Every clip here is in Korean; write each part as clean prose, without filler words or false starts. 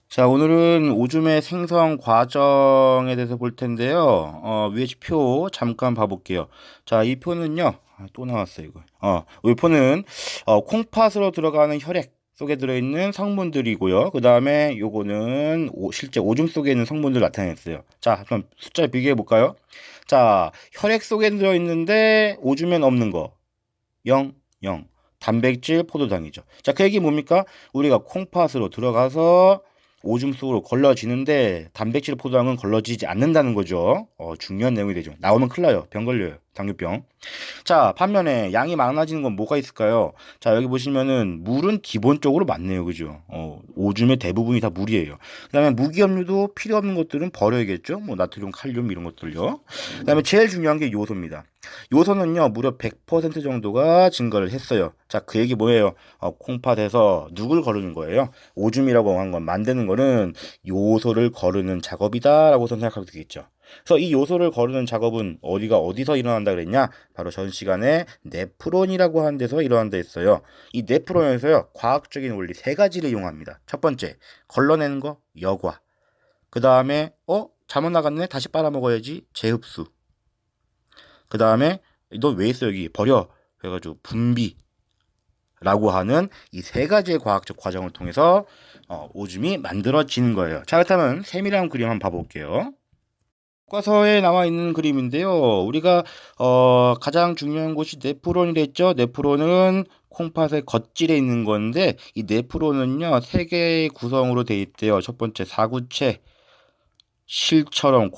자, 오늘은 오줌의 생성 과정에 대해서 볼 텐데요. 위에 표 잠깐 봐볼게요. 자, 이 표는요. 또 나왔어요, 이거. 이 표는 콩팥으로 들어가는 혈액 속에 들어있는 성분들이고요. 그 다음에 요거는 실제 오줌 속에 있는 성분들 나타냈어요. 자, 한번 숫자 비교해 볼까요? 자, 혈액 속에 들어있는데 오줌엔 없는 거. 0, 0. 단백질, 포도당이죠. 자, 그 얘기 뭡니까? 우리가 콩팥으로 들어가서 오줌 속으로 걸러지는데 단백질, 포도당은 걸러지지 않는다는 거죠. 중요한 내용이 되죠. 나오면 큰일 나요. 병 걸려요. 당뇨병. 자, 반면에 양이 많아지는 건 뭐가 있을까요? 자, 여기 보시면은 물은 기본적으로 많네요. 그죠? 오줌의 대부분이 다 물이에요. 그다음에 무기압류도 필요 없는 것들은 버려야겠죠? 뭐 나트륨, 칼륨 이런 것들요. 그다음에 제일 중요한 게 요소입니다. 요소는요, 무려 100% 정도가 증가를 했어요. 자, 그 얘기 뭐예요? 콩팥에서 누굴 거르는 거예요? 오줌이라고 한 건 만드는 거는 요소를 거르는 작업이다라고 생각하면 되겠죠. 그래서 이 요소를 거르는 작업은 어디서 일어난다 그랬냐? 바로 전 시간에 네프론이라고 하는 데서 일어난다 했어요. 이 네프론에서요, 과학적인 원리 세 가지를 이용합니다. 첫 번째, 걸러내는 거, 여과. 그 다음에, 잘못 나갔네? 다시 빨아먹어야지, 재흡수. 그 다음에, 너 왜 있어, 여기? 버려. 그래가지고, 분비라고 하는 이 세 가지의 과학적 과정을 통해서 오줌이 만들어지는 거예요. 자, 그렇다면 세밀한 그림 한번 봐볼게요. 교과서에 나와 있는 그림인데요. 우리가 가장 중요한 곳이 네프론이랬죠. 네프론은 콩팥의 겉질에 있는 건데 이 네프론은요 세 개의 구성으로 돼 있대요. 첫 번째 사구체 실처럼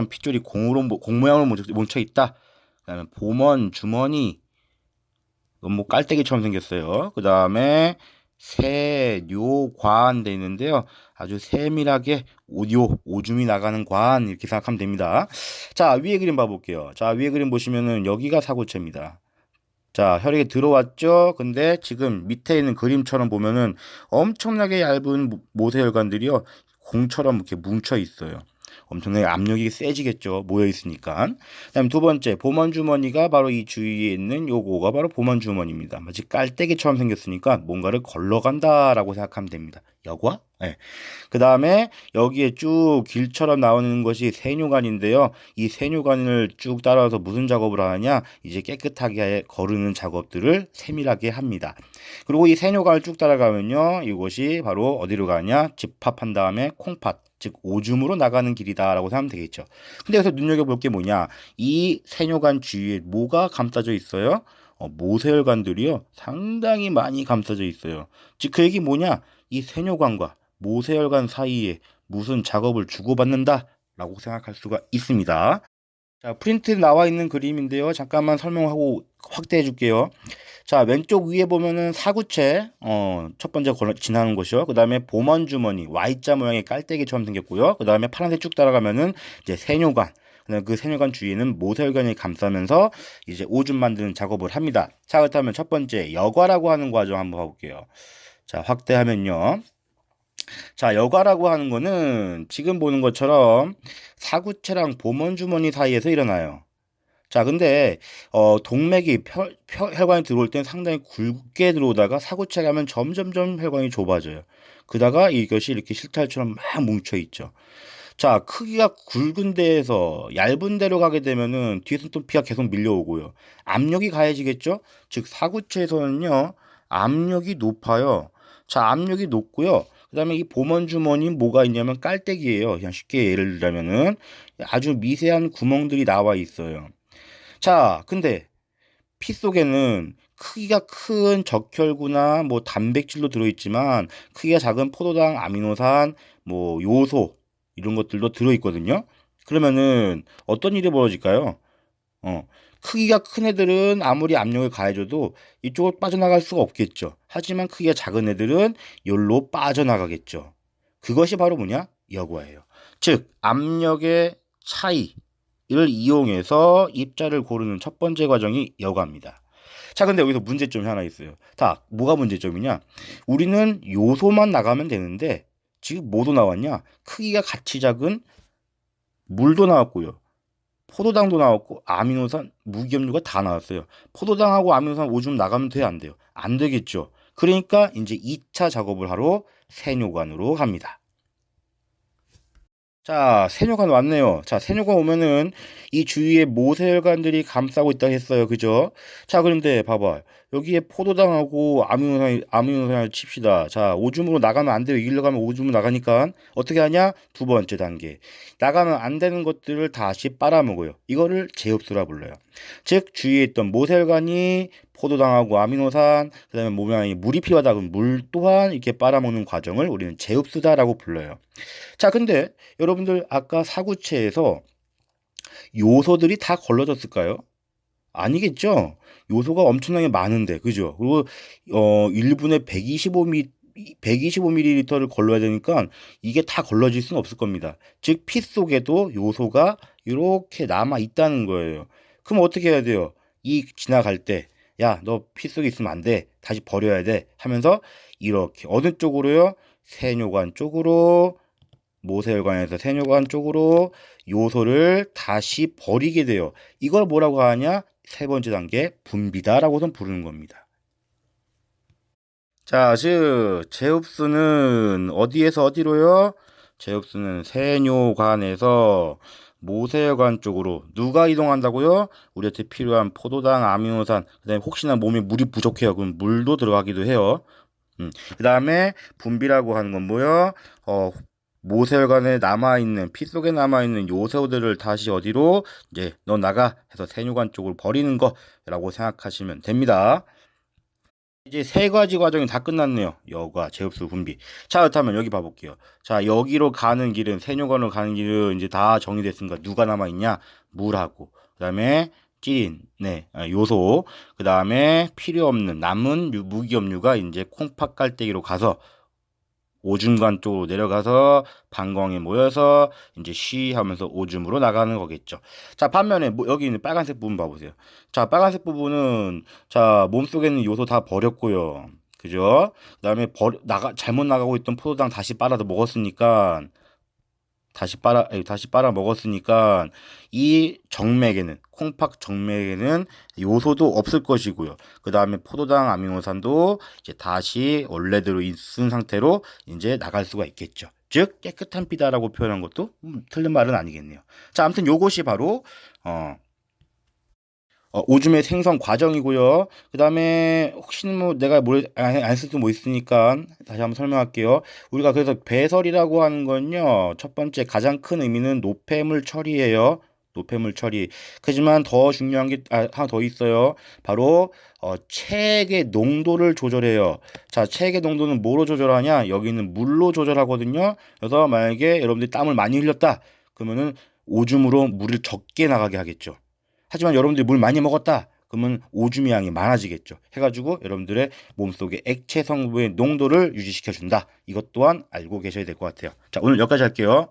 핏줄이 공 모양으로 뭉쳐 있다. 그다음에 보먼 주머니 뭐 깔때기처럼 생겼어요. 그 다음에 세뇨관 돼 있는데요. 아주 세밀하게 오줌이 나가는 관 이렇게 생각하면 됩니다. 자, 위에 그림 봐볼게요. 자, 위에 그림 보시면은 여기가 사구체입니다. 자, 혈액이 들어왔죠. 근데 지금 밑에 있는 그림처럼 보면은 엄청나게 얇은 모세혈관들이요. 공처럼 이렇게 뭉쳐 있어요. 엄청나게 압력이 세지겠죠. 모여 있으니까. 그다음 두 번째, 보먼 주머니가 바로 이 주위에 있는 요거가 바로 보먼 주머니입니다. 마치 깔때기처럼 생겼으니까 뭔가를 걸러간다라고 생각하면 됩니다. 여과? 네. 그 다음에 여기에 쭉 길처럼 나오는 것이 세뇨관인데요. 이 세뇨관을 쭉 따라서 무슨 작업을 하느냐? 이제 깨끗하게 거르는 작업들을 세밀하게 합니다. 그리고 이 세뇨관을 쭉 따라가면요. 이것이 바로 어디로 가냐? 집합한 다음에 콩팥, 즉 오줌으로 나가는 길이다라고 생각하면 되겠죠. 근데 여기서 눈여겨볼 게 뭐냐? 이 세뇨관 주위에 뭐가 감싸져 있어요? 모세혈관들이요. 상당히 많이 감싸져 있어요. 즉 그 얘기 뭐냐? 이 세뇨관과 모세혈관 사이에 무슨 작업을 주고받는다라고 생각할 수가 있습니다. 자, 프린트 나와 있는 그림인데요. 잠깐만 설명하고 확대해 줄게요. 자, 왼쪽 위에 보면은 사구체, 첫 번째 지나는 곳이요. 그 다음에 보먼 주머니, Y자 모양의 깔때기처럼 생겼고요. 그 다음에 파란색 쭉 따라가면은 이제 세뇨관, 그다음에 그 세뇨관 주위에는 모세혈관이 감싸면서 이제 오줌 만드는 작업을 합니다. 자, 그렇다면 첫 번째 여과라고 하는 과정 한번 봐볼게요. 자, 확대하면요. 자, 여과라고 하는 거는 지금 보는 것처럼 사구체랑 보먼주머니 사이에서 일어나요. 자, 근데 동맥이 혈관이 들어올 땐 상당히 굵게 들어오다가 사구체 가면 점점점 혈관이 좁아져요. 그다가 이것이 이렇게 실타래처럼 막 뭉쳐 있죠. 자, 크기가 굵은 데에서 얇은 데로 가게 되면은 뒤에서 또 피가 계속 밀려오고요. 압력이 가해지겠죠? 즉 사구체에서는요. 압력이 높아요. 자, 압력이 높고요. 그다음에 이 보먼 주머니 뭐가 있냐면 깔때기예요. 그냥 쉽게 예를 들자면은 아주 미세한 구멍들이 나와 있어요. 자, 근데 피 속에는 크기가 큰 적혈구나 뭐 단백질도 들어있지만 크기가 작은 포도당, 아미노산, 뭐 요소 이런 것들도 들어있거든요. 그러면은 어떤 일이 벌어질까요? 크기가 큰 애들은 아무리 압력을 가해줘도 이쪽으로 빠져나갈 수가 없겠죠. 하지만 크기가 작은 애들은 여기로 빠져나가겠죠. 그것이 바로 뭐냐? 여과예요. 즉 압력의 차이를 이용해서 입자를 고르는 첫 번째 과정이 여과입니다. 자, 근데 여기서 문제점이 하나 있어요. 다 뭐가 문제점이냐? 우리는 요소만 나가면 되는데 지금 뭐도 나왔냐? 크기가 같이 작은 물도 나왔고요. 포도당도 나왔고 아미노산, 무기염류가 다 나왔어요. 포도당하고 아미노산 오줌 나가면 돼, 안 돼요? 안 되겠죠. 그러니까 이제 2차 작업을 하러 세뇨관으로 갑니다. 자, 세뇨관 왔네요. 자, 세뇨관 오면은 이 주위에 모세혈관들이 감싸고 있다 했어요. 그죠? 자, 그런데 봐봐. 여기에 포도당하고 아미노산을 칩시다. 자, 오줌으로 나가면 안 돼요. 이기려 가면 오줌으로 나가니까 어떻게 하냐? 두 번째 단계. 나가면 안 되는 것들을 다시 빨아먹어요. 이거를 제흡수라 불러요. 즉, 주위에 있던 모세혈관이 포도당하고 아미노산, 그다음에 몸에 물이 필요하다 그러면 물 또한 이렇게 빨아먹는 과정을 우리는 제흡수다라고 불러요. 자, 근데 여러분들 아까 사구체에서 요소들이 다 걸러졌을까요? 아니겠죠? 요소가 엄청나게 많은데, 그죠? 그리고 1분에 125ml를 걸러야 되니까 이게 다 걸러질 수는 없을 겁니다. 즉, 피 속에도 요소가 이렇게 남아 있다는 거예요. 그럼 어떻게 해야 돼요? 이 지나갈 때, 야, 너 피 속에 있으면 안 돼. 다시 버려야 돼. 하면서 이렇게 어느 쪽으로요? 세뇨관 쪽으로, 모세혈관에서 세뇨관 쪽으로 요소를 다시 버리게 돼요. 이걸 뭐라고 하냐? 세 번째 단계 분비다라고선 부르는 겁니다. 자, 즉 제흡수는 어디에서 어디로요? 제흡수는 세뇨관에서 모세혈관 쪽으로 누가 이동한다고요? 우리한테 필요한 포도당, 아미노산, 그다음에 혹시나 몸에 물이 부족해요. 그럼 물도 들어가기도 해요. 그 다음에 분비라고 하는 건 뭐요? 모세혈관에 남아있는, 피 속에 남아있는 요소들을 다시 어디로? 이제 너 나가 해서 세뇨관 쪽으로 버리는 거라고 생각하시면 됩니다. 이제 세 가지 과정이 다 끝났네요. 여과, 제흡수, 분비. 자, 그렇다면 여기 봐볼게요. 자, 여기로 가는 길은, 세뇨관으로 가는 길은 이제 다 정리됐으니까 누가 남아있냐? 물하고, 그 다음에 찌린, 요소, 그 다음에 필요 없는 남은 무기업류가 이제 콩팥 깔때기로 가서 오줌관 쪽으로 내려가서 방광에 모여서 이제 쉬 하면서 오줌으로 나가는 거겠죠. 자, 반면에 여기 있는 빨간색 부분 봐보세요. 자, 빨간색 부분은 자, 몸속에 있는 요소 다 버렸고요. 그죠? 그다음에 잘못 나가고 있던 포도당 다시 빨아서 먹었으니까 다시 빨아 먹었으니까 이 정맥에는 콩팥 정맥에는 요소도 없을 것이고요. 그 다음에 포도당 아미노산도 이제 다시 원래대로 있은 상태로 이제 나갈 수가 있겠죠. 즉 깨끗한 피다라고 표현한 것도 틀린 말은 아니겠네요. 자, 아무튼 요것이 바로 오줌의 생성 과정이고요. 그 다음에 혹시 뭐 내가 안 쓸 뭐 있으니까 다시 한번 설명할게요. 우리가 그래서 배설이라고 하는 건요. 첫 번째 가장 큰 의미는 노폐물 처리예요. 노폐물 처리. 하지만 더 중요한 게 하나 더 있어요. 바로 체액의 농도를 조절해요. 자, 체액의 농도는 뭐로 조절하냐? 여기는 물로 조절하거든요. 그래서 만약에 여러분들이 땀을 많이 흘렸다. 그러면은 오줌으로 물을 적게 나가게 하겠죠. 하지만 여러분들이 물 많이 먹었다. 그러면 오줌의 양이 많아지겠죠. 해가지고 여러분들의 몸속의 액체 성분의 농도를 유지시켜준다. 이것 또한 알고 계셔야 될 것 같아요. 자, 오늘 여기까지 할게요.